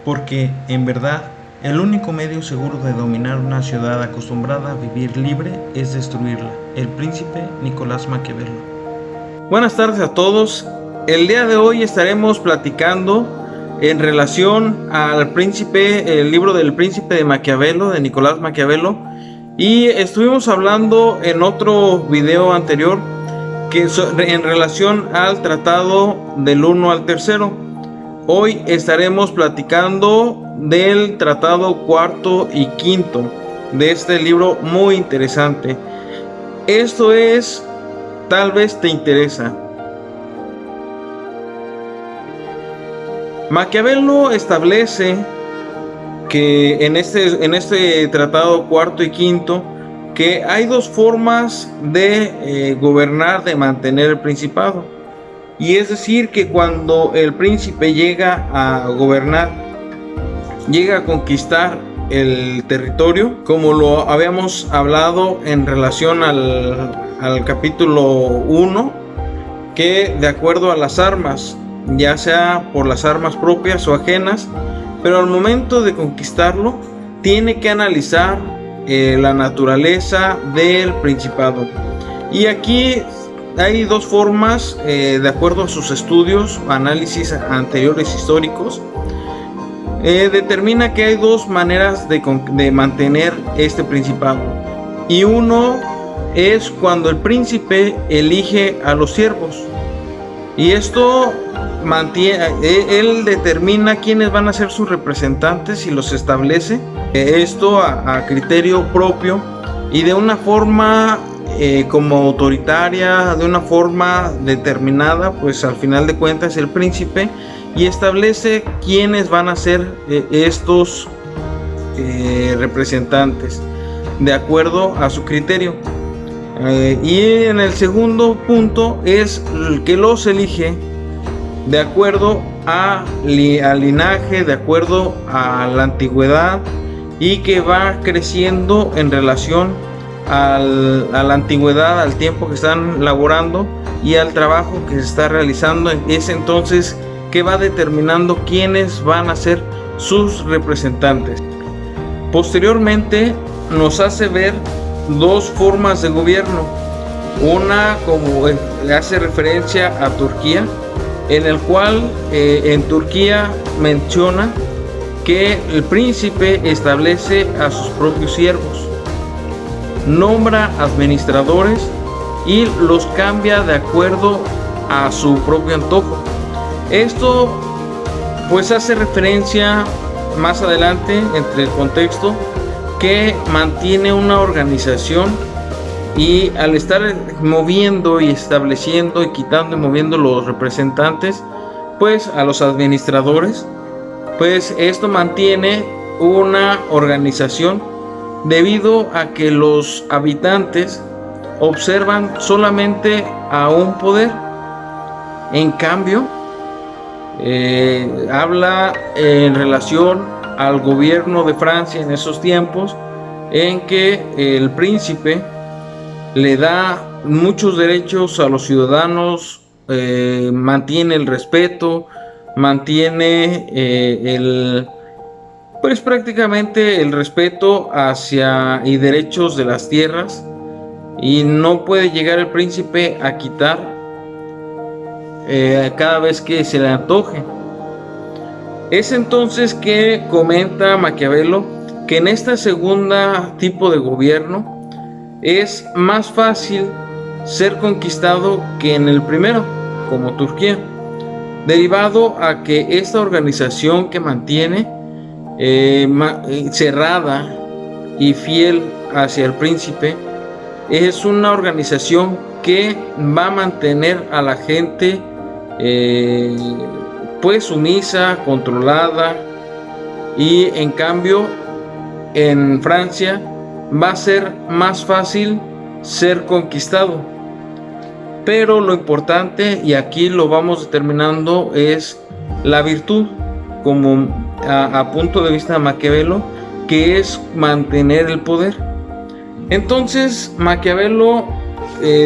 porque, en verdad, el único medio seguro de dominar una ciudad acostumbrada a vivir libre es destruirla. El príncipe Nicolás Maquiavelo. Buenas tardes a todos. El día de hoy estaremos platicando en relación al príncipe, el libro del príncipe de Maquiavelo, de Nicolás Maquiavelo. Y estuvimos hablando en otro video anterior que en relación al tratado del 1 al 3. Hoy estaremos platicando del tratado 4 y 5 de este libro muy interesante. Esto es, tal vez te interesa. Maquiavelo establece que en este tratado 4 y 5 que hay dos formas de gobernar, de mantener el principado. Y es decir, que cuando el príncipe llega a gobernar, llega a conquistar el territorio, como lo habíamos hablado en relación al capítulo 1, que de acuerdo a las armas, ya sea por las armas propias o ajenas, pero al momento de conquistarlo, tiene que analizar la naturaleza del principado. Y aquí hay dos formas, de acuerdo a sus estudios, análisis anteriores históricos, determina que hay dos maneras de mantener este principado. Y uno es cuando el príncipe elige a los siervos. Y esto él determina quiénes van a ser sus representantes y los establece. Esto a criterio propio y de una forma como autoritaria, de una forma determinada, pues al final de cuentas el príncipe, y establece quiénes van a ser estos representantes de acuerdo a su criterio. Y en el segundo punto es el que los elige de acuerdo al linaje, de acuerdo a la antigüedad, y que va creciendo en relación a la antigüedad, al tiempo que están laborando y al trabajo que se está realizando. Es entonces que va determinando quiénes van a ser sus representantes. Posteriormente nos hace ver dos formas de gobierno. Una, como hace referencia a Turquía, en el cual en Turquía menciona que el príncipe establece a sus propios siervos, nombra administradores y los cambia de acuerdo a su propio antojo. Esto pues hace referencia más adelante, entre el contexto, que mantiene una organización, y al estar moviendo y estableciendo y quitando y moviendo los representantes, pues a los administradores, pues esto mantiene una organización, debido a que los habitantes observan solamente a un poder. En cambio, habla en relación al gobierno de Francia en esos tiempos, en que el príncipe le da muchos derechos a los ciudadanos, mantiene el respeto, mantiene pues prácticamente el respeto hacia y derechos de las tierras, y no puede llegar el príncipe a quitar cada vez que se le antoje. Es entonces que comenta Maquiavelo que en esta segunda tipo de gobierno es más fácil ser conquistado que en el primero, como Turquía, derivado a que esta organización que mantiene cerrada y fiel hacia el príncipe es una organización que va a mantener a la gente pues sumisa, controlada. Y en cambio en Francia va a ser más fácil ser conquistado. Pero lo importante, y aquí lo vamos determinando, es la virtud, como a punto de vista de Maquiavelo, que es mantener el poder. Entonces Maquiavelo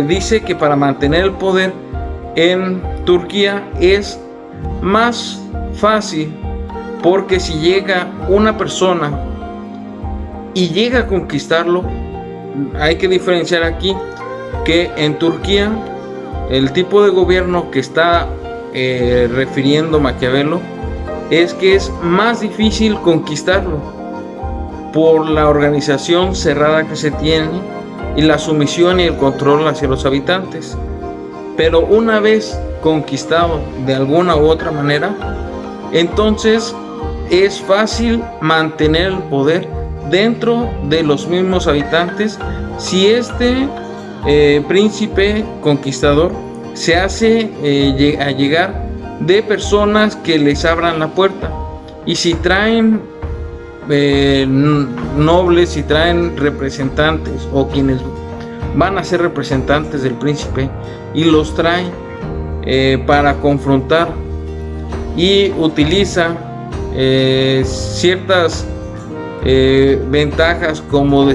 dice que para mantener el poder en Turquía es más fácil porque si llega una persona y llega a conquistarlo, hay que diferenciar aquí que en Turquía el tipo de gobierno que está refiriendo Maquiavelo es que es más difícil conquistarlo por la organización cerrada que se tiene y la sumisión y el control hacia los habitantes. Pero una vez conquistado de alguna u otra manera, entonces es fácil mantener el poder dentro de los mismos habitantes si este príncipe conquistador se hace llegar de personas que les abran la puerta, y si traen nobles, si traen representantes o quienes van a ser representantes del príncipe y los traen para confrontar, y utiliza ciertas ventajas como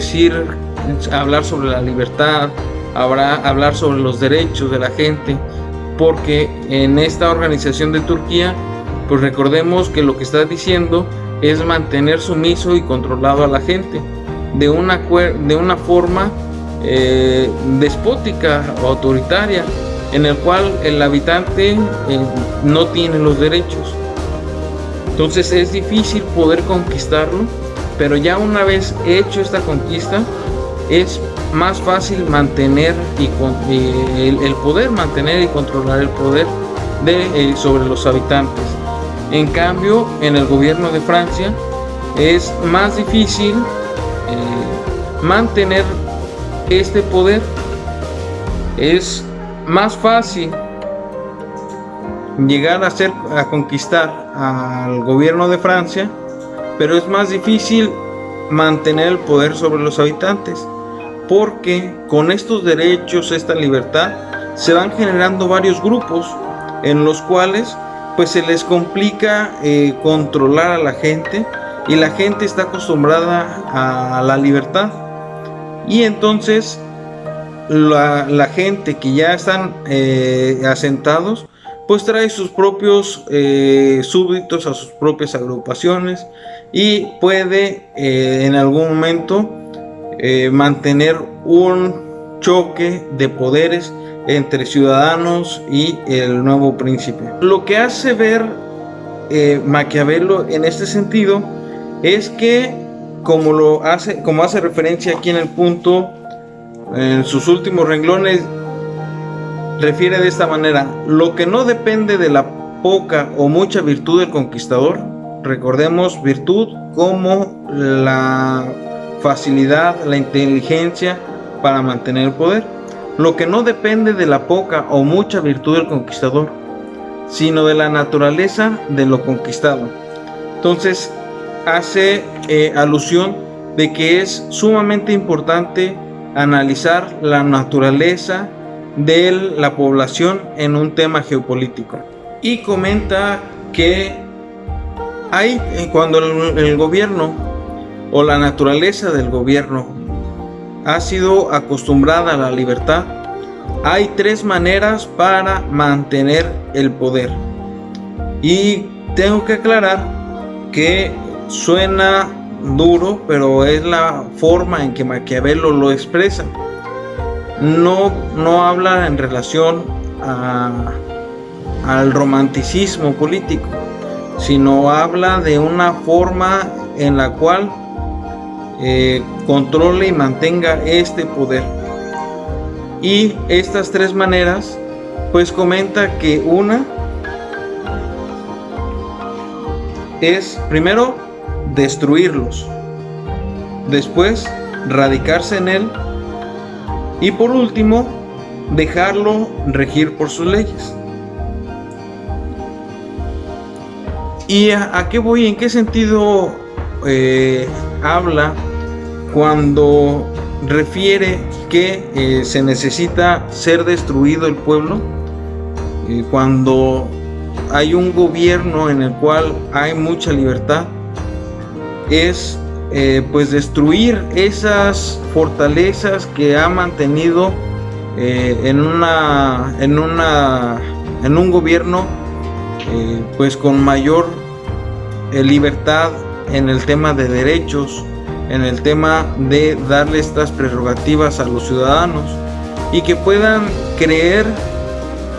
hablar sobre la libertad, hablar sobre los derechos de la gente, porque en esta organización de Turquía, pues recordemos que lo que está diciendo es mantener sumiso y controlado a la gente de una forma despótica o autoritaria, en el cual el habitante no tiene los derechos. Entonces es difícil poder conquistarlo, pero ya una vez hecho esta conquista es más fácil mantener el poder, mantener y controlar el poder sobre los habitantes. En cambio, en el gobierno de Francia es más difícil mantener este poder. Es más fácil llegar a conquistar al gobierno de Francia, pero es más difícil mantener el poder sobre los habitantes, porque con estos derechos, esta libertad, se van generando varios grupos en los cuales pues se les complica controlar a la gente, y la gente está acostumbrada a la libertad, y entonces la gente que ya están asentados pues trae sus propios súbditos, a sus propias agrupaciones, y puede en algún momento mantener un choque de poderes entre ciudadanos y el nuevo príncipe. Lo que hace ver Maquiavelo en este sentido es que, como hace referencia aquí en el punto, en sus últimos renglones, refiere de esta manera: lo que no depende de la poca o mucha virtud del conquistador, recordemos virtud como la facilidad, la inteligencia para mantener el poder, lo que no depende de la poca o mucha virtud del conquistador, sino de la naturaleza de lo conquistado. Entonces hace alusión de que es sumamente importante analizar la naturaleza de la población en un tema geopolítico, y comenta que cuando el gobierno o la naturaleza del gobierno ha sido acostumbrada a la libertad, hay tres maneras para mantener el poder. Y tengo que aclarar que suena duro, pero es la forma en que Maquiavelo lo expresa. No habla en relación al romanticismo político, sino habla de una forma en la cual controle y mantenga este poder. Y estas tres maneras, pues comenta que una es, primero, destruirlos, después radicarse en él, y por último dejarlo regir por sus leyes. ¿Y a qué voy? ¿En qué sentido habla cuando refiere que se necesita ser destruido el pueblo? Cuando hay un gobierno en el cual hay mucha libertad, es pues destruir esas fortalezas que ha mantenido en un gobierno pues con mayor libertad en el tema de derechos, en el tema de darle estas prerrogativas a los ciudadanos y que puedan creer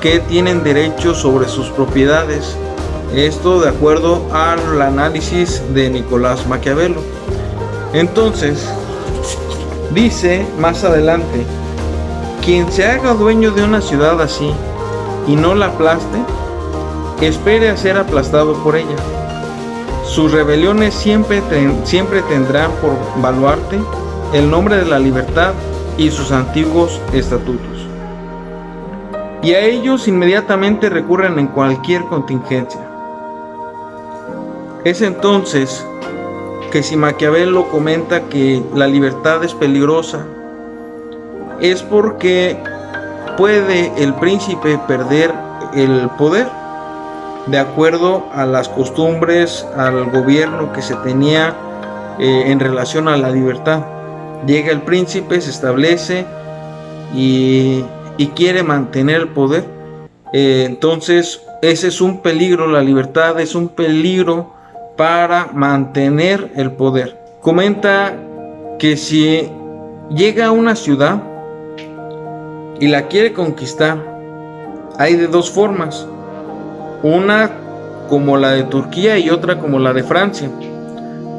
que tienen derechos sobre sus propiedades. Esto de acuerdo al análisis de Nicolás Maquiavelo. Entonces, dice más adelante: quien se haga dueño de una ciudad así y no la aplaste, espere a ser aplastado por ella. Sus rebeliones siempre tendrán por baluarte el nombre de la libertad y sus antiguos estatutos. Y a ellos inmediatamente recurren en cualquier contingencia. Es entonces que si Maquiavelo comenta que la libertad es peligrosa, es porque puede el príncipe perder el poder de acuerdo a las costumbres, al gobierno que se tenía en relación a la libertad. Llega el príncipe, se establece y quiere mantener el poder. Entonces ese es un peligro, la libertad es un peligro para mantener el poder. Comenta que si llega a una ciudad y la quiere conquistar, hay de dos formas: una como la de Turquía y otra como la de Francia.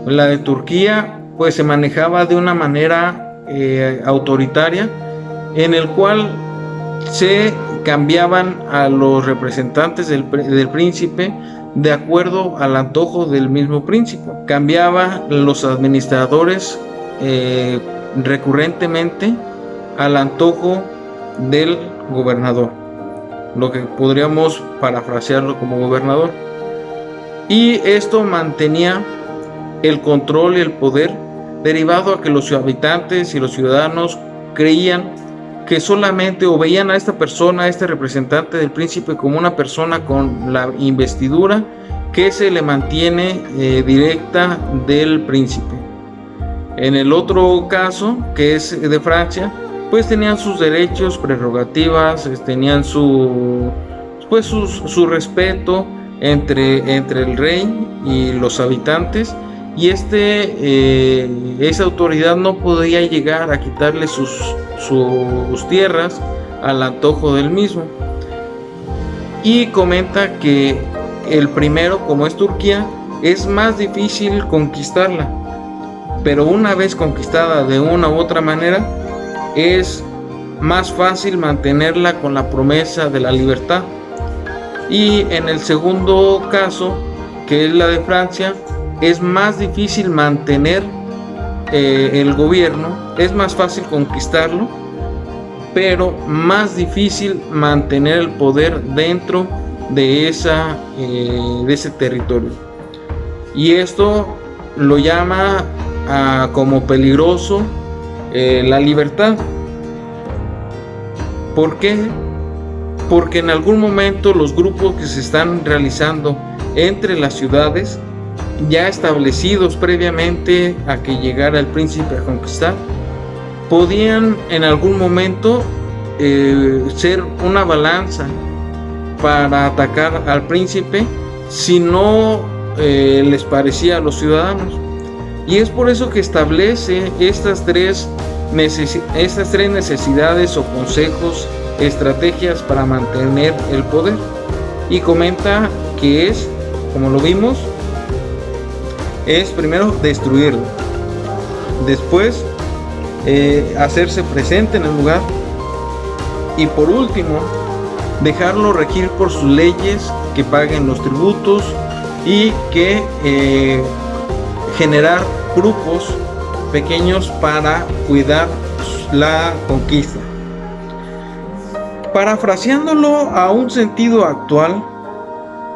La de Turquía pues se manejaba de una manera autoritaria, en el cual se cambiaban a los representantes del príncipe de acuerdo al antojo del mismo príncipe. Cambiaba los administradores recurrentemente al antojo del gobernador, lo que podríamos parafrasearlo como gobernador. Y esto mantenía el control y el poder, derivado a que los habitantes y los ciudadanos creían que solamente o veían a esta persona, a este representante del príncipe, como una persona con la investidura que se le mantiene directa del príncipe. En el otro caso, que es de Francia, pues tenían sus derechos, prerrogativas, tenían su respeto entre el rey y los habitantes, y esa autoridad no podía llegar a quitarle sus tierras al antojo del mismo. Y comenta que el primero, como es Turquía, es más difícil conquistarla, pero una vez conquistada de una u otra manera, es más fácil mantenerla con la promesa de la libertad. Y en el segundo caso, que es la de Francia, es más difícil mantener el gobierno, es más fácil conquistarlo, pero más difícil mantener el poder dentro de ese territorio. Y esto lo llama como peligroso la libertad. ¿Por qué? Porque en algún momento los grupos que se están realizando entre las ciudades, ya establecidos previamente a que llegara el príncipe a conquistar, podían en algún momento ser una balanza para atacar al príncipe si no les parecía a los ciudadanos. Y es por eso que establece estas tres necesidades o consejos, estrategias para mantener el poder. Y comenta que es, como lo vimos, es primero destruirlo, después hacerse presente en el lugar, y por último dejarlo regir por sus leyes, que paguen los tributos y que generar grupos pequeños para cuidar la conquista. Parafraseándolo a un sentido actual,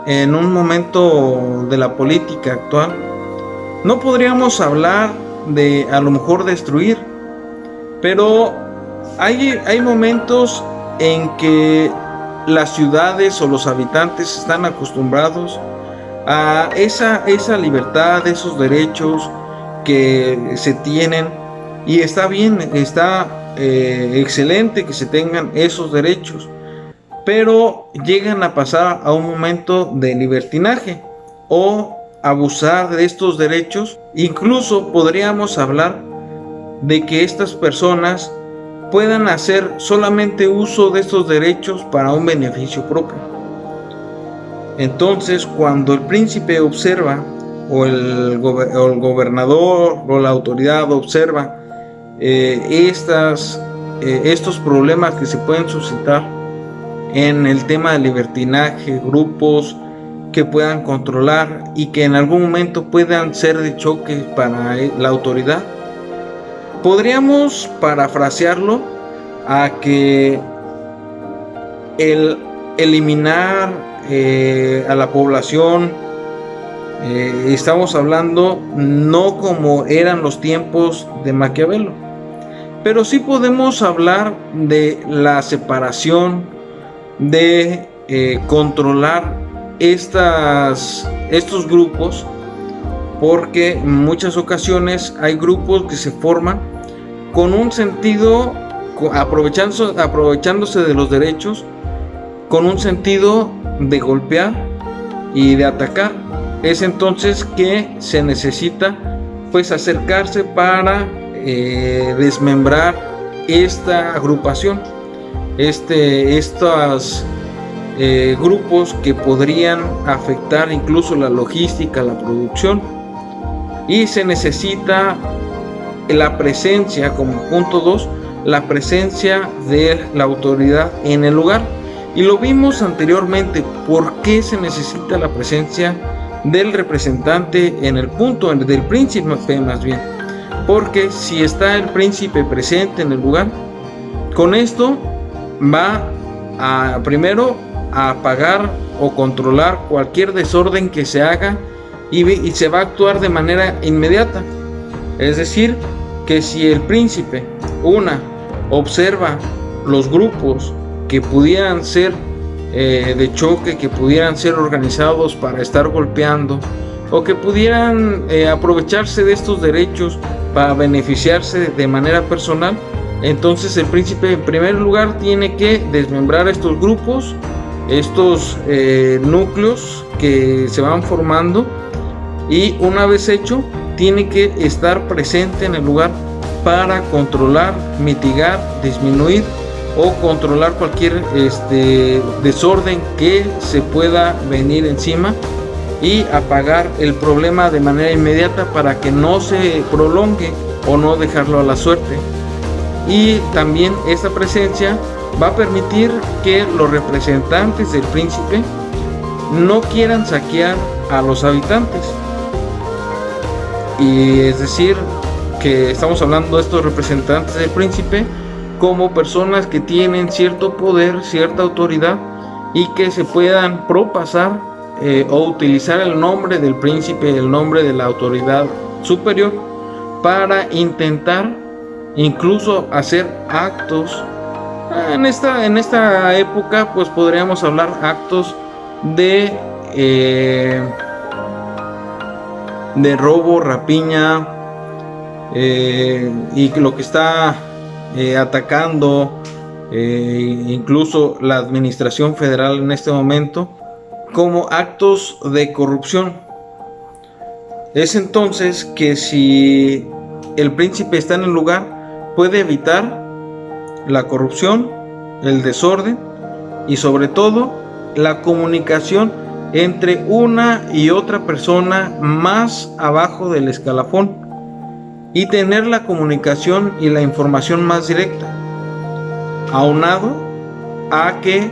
en un momento de la política actual, no podríamos hablar de a lo mejor destruir, pero hay momentos en que las ciudades o los habitantes están acostumbrados a esa libertad, esos derechos que se tienen, y está bien, está excelente que se tengan esos derechos, pero llegan a pasar a un momento de libertinaje o abusar de estos derechos. Incluso podríamos hablar de que estas personas puedan hacer solamente uso de estos derechos para un beneficio propio. Entonces, cuando el príncipe observa, o el gobernador o la autoridad observa estos problemas que se pueden suscitar en el tema de libertinaje, grupos que puedan controlar y que en algún momento puedan ser de choque para la autoridad, podríamos parafrasearlo a que el eliminar a la población, estamos hablando no como eran los tiempos de Maquiavelo, pero sí podemos hablar de la separación, de controlar estos grupos, porque en muchas ocasiones hay grupos que se forman con un sentido, aprovechándose de los derechos, con un sentido de golpear y de atacar. Es entonces que se necesita pues acercarse para desmembrar esta agrupación, estos grupos que podrían afectar incluso la logística, la producción, y se necesita la presencia, como punto 2, la presencia de la autoridad en el lugar. Y lo vimos anteriormente, ¿por qué se necesita la presencia del representante en el punto, del príncipe más bien? Porque si está el príncipe presente en el lugar, con esto va a primero a apagar o controlar cualquier desorden que se haga y se va a actuar de manera inmediata. Es decir, que si el príncipe observa los grupos que pudieran ser de choque, que pudieran ser organizados para estar golpeando, o que pudieran aprovecharse de estos derechos para beneficiarse de manera personal, entonces el príncipe en primer lugar tiene que desmembrar estos grupos, estos núcleos que se van formando, y una vez hecho tiene que estar presente en el lugar para controlar, mitigar, disminuir o controlar cualquier desorden que se pueda venir encima, y apagar el problema de manera inmediata para que no se prolongue o no dejarlo a la suerte. Y también esta presencia va a permitir que los representantes del príncipe no quieran saquear a los habitantes. Y es decir, que estamos hablando de estos representantes del príncipe como personas que tienen cierto poder, cierta autoridad, y que se puedan propasar o utilizar el nombre del príncipe, el nombre de la autoridad superior, para intentar incluso hacer actos. En esta época pues podríamos hablar actos de robo, rapiña, y lo que está atacando incluso la administración federal en este momento, como actos de corrupción. Es entonces que si el príncipe está en el lugar, puede evitar la corrupción, el desorden y sobre todo la comunicación entre una y otra persona más abajo del escalafón, y tener la comunicación y la información más directa, aunado a que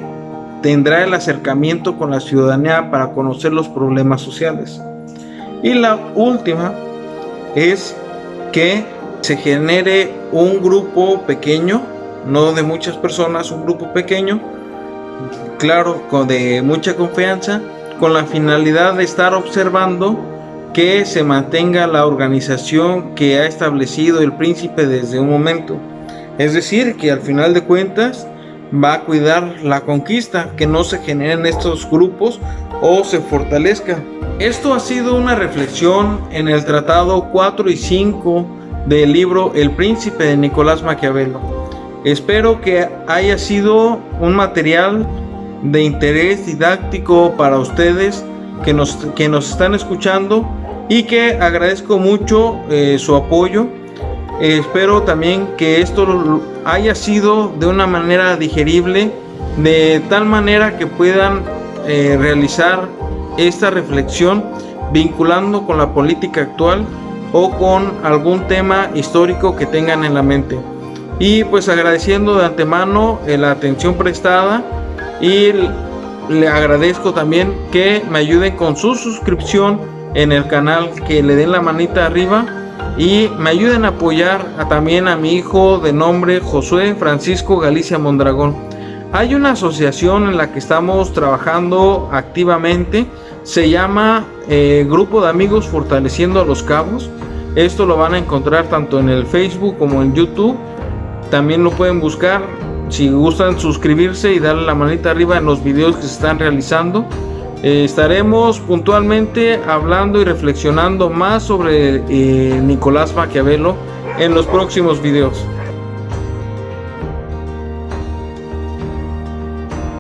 tendrá el acercamiento con la ciudadanía para conocer los problemas sociales. Y la última es que se genere un grupo pequeño, no de muchas personas, un grupo pequeño, claro, de mucha confianza, con la finalidad de estar observando que se mantenga la organización que ha establecido el príncipe desde un momento. Es decir, que al final de cuentas va a cuidar la conquista, que no se generen estos grupos o se fortalezca. Esto ha sido una reflexión en el tratado 4 y 5 del libro El Príncipe de Nicolás Maquiavelo. Espero que haya sido un material de interés didáctico para ustedes que nos están escuchando y que agradezco mucho su apoyo. Espero también que esto haya sido de una manera digerible, de tal manera que puedan realizar esta reflexión vinculando con la política actual o con algún tema histórico que tengan en la mente. Y pues agradeciendo de antemano la atención prestada, y le agradezco también que me ayuden con su suscripción en el canal, que le den la manita arriba y me ayuden a apoyar también a mi hijo de nombre Josué Francisco Galicia Mondragón. Hay una asociación en la que estamos trabajando activamente, se llama Grupo de Amigos Fortaleciendo a los Cabos. Esto lo van a encontrar tanto en el Facebook como en YouTube. También lo pueden buscar si gustan suscribirse y darle la manita arriba en los videos que se están realizando. Estaremos puntualmente hablando y reflexionando más sobre Nicolás Maquiavelo en los próximos videos.